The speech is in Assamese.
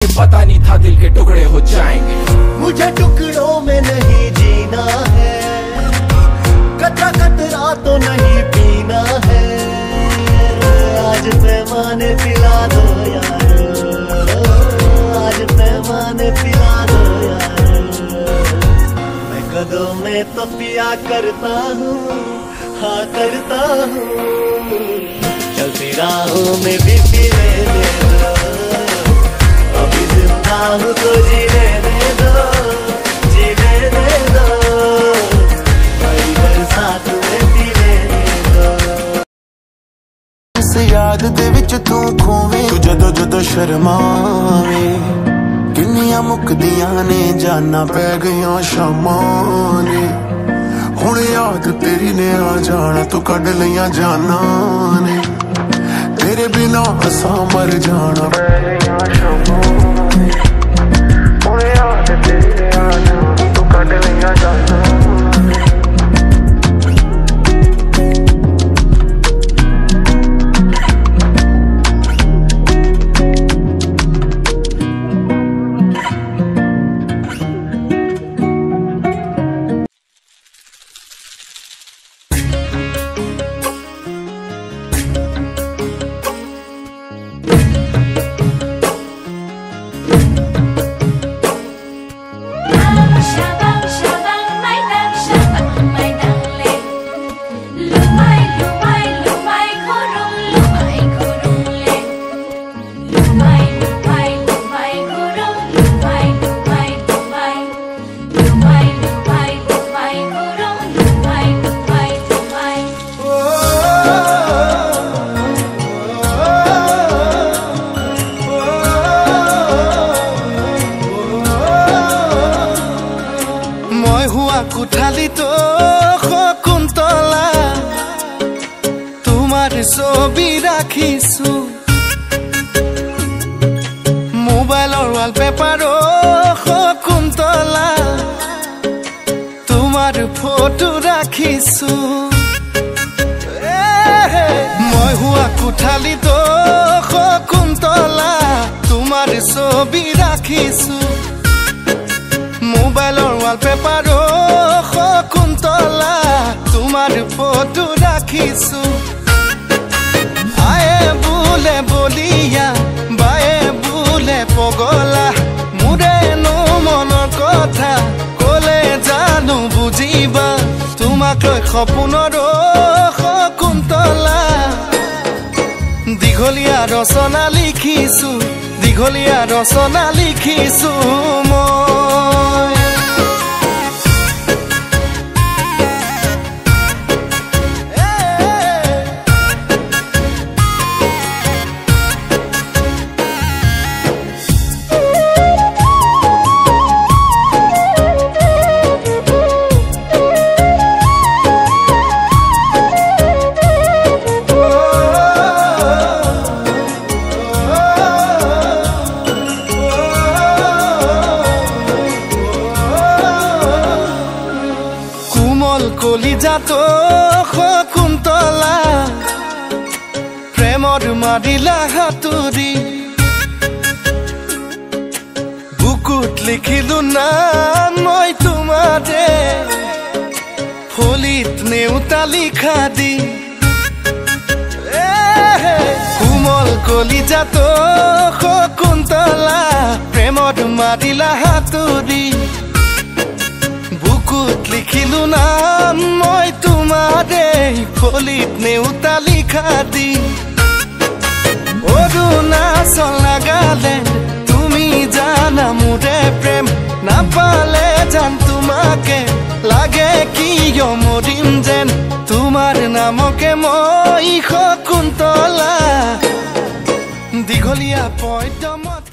पता नहीं था दिल के टुकड़े हो जाएंगे। मुझे टुकड़ों में नहीं जीना है, कतरा कतरा तो नहीं पीना है। आज पैमाने पिला दो यार, आज पैमाने पिला दो यार। मैं कदों में तो पिया करता हूँ, हाँ करता हूँ। चलती राहों में भी पी लेने दो, अभी जिंदा हूँ तो जीने दे दो, जीने दे दो। बड़ी बरसात में पी लेने दो। इस याद दे विच तू खोवे, तू जदों जदों शर्मावे। किन्नियां मुकदियां ने जाना पै गईयां शामां ने। हुण याद तेरी ने आ जाना, तू कढ लईयां जाना ने। तेरे बिना असां मर जाना पै गईयां शामां ने। हुण याद तेरी ने आ जाना, तू कढ लईयां जाना ने। কোঠালিতো শকুন্তলা তোমাৰ ছবি ৰাখিছো, মোবাইলৰ ৱালপেপাৰো শকুন্তলা তোমাৰ ফটো ৰাখিছো। মই হোৱা কোঠালিতো শকুন্তলা তোমাৰ ছবি ৰাখিছো, মোবাইলৰ ৱালপেপাৰো শকুন্তলা তোমাৰ ফটো ৰাখিছো। আয়ে বোলে বলিয়া, বায়ে বোলে পগলা, মোৰেনো মনৰ কথা কলে জানো বুজিবা। তোমাক লৈ সপোনৰো শকুন্তলা দীঘলীয়া ৰচনা লিখিছো, দীঘলীয়া ৰচনা লিখিছো মই। কলিজাতো শকুন্তলা প্ৰেমৰ মাৰিলা হাতুৰি, বুকুত লিখিলো নাম মই তোমাৰে, ফলিত নেউতা লিখা দি। কোমল কলিজাতো শকুন্তলা প্ৰেমৰ মাৰিলা হাতুৰি, বুকুত লিখিলো নাম মই তোমাৰে, ফলিত নেউতা লিখা দি। অৰুণাচল নাগালেণ্ড তুমি জানা মোৰে প্ৰেম, নাপালে জান তোমাকে লাগে কিয় মৰিম যেন। তোমাৰ নামকে মই শকুন্তলা দীঘলীয়া পদ্যমত